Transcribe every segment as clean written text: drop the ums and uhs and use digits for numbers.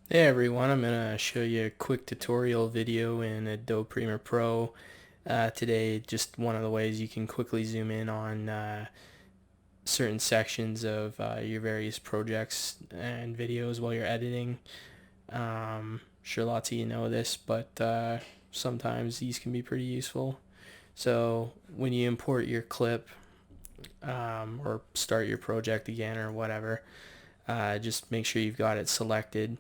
Hey everyone, I'm going to show you a quick tutorial video in Adobe Premier Pro. Today, just one of the ways you can quickly zoom in on certain sections of your various projects and videos while you're editing. Sure lots of you know this, but sometimes these can be pretty useful. So when you import your clip or start your project again or whatever, just make sure you've got it selected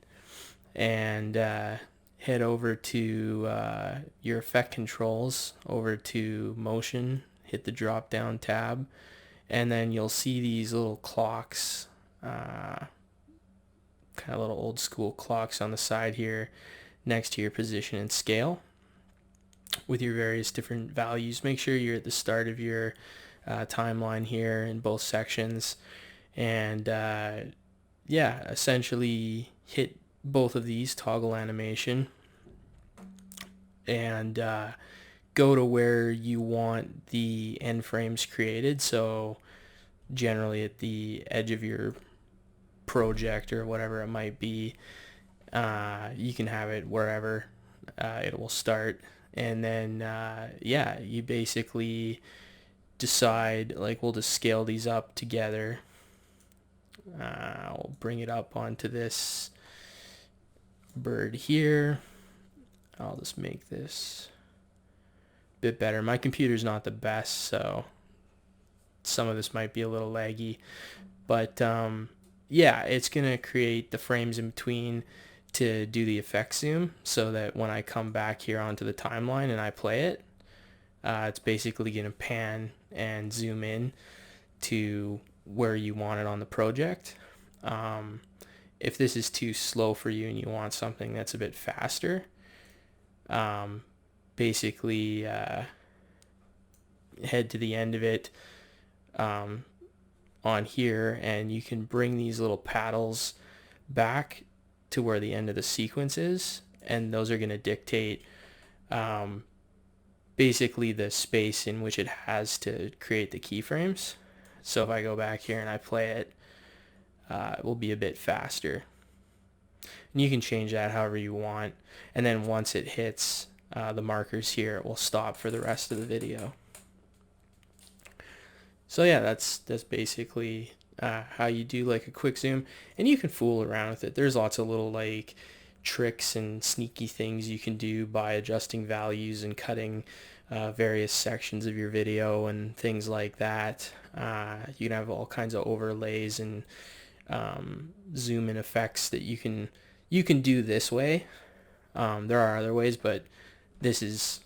and head over to your effect controls, over to motion, hit the drop down tab, and then you'll see these little clocks, kind of little old school clocks on the side here next to your position and scale with your various different values. Make sure you're at the start of your timeline here in both sections, and yeah, essentially hit both of these, toggle animation, and go to where you want the end frames created. So generally at the edge of your project or whatever it might be, you can have it wherever it will start. And then yeah, you basically decide, like, we'll just scale these up together. I'll bring it up onto this bird here. I'll just make this a bit better. My computer's not the best, so some of this might be a little laggy, but yeah, it's gonna create the frames in between to do the effect zoom, so that when I come back here onto the timeline and I play it, it's basically gonna pan and zoom in to where you want it on the project. If this is too slow for you and you want something that's a bit faster, basically head to the end of it on here, and you can bring these little paddles back to where the end of the sequence is, and those are going to dictate basically the space in which it has to create the keyframes. So if I go back here and I play it, it will be a bit faster. And you can change that however you want. And then once it hits the markers here, it will stop for the rest of the video. So yeah, that's basically how you do like a quick zoom, and you can fool around with it. There's lots of little like tricks and sneaky things you can do by adjusting values and cutting various sections of your video and things like that. You can have all kinds of overlays and zoom in effects that you can do this way. There are other ways, but this is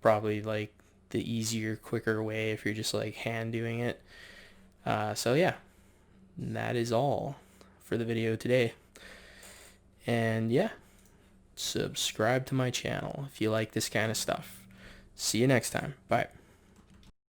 probably like the easier, quicker way if you're just like hand doing it. So yeah, that is all for the video today. And yeah, subscribe to my channel if you like this kind of stuff. See you next time. Bye.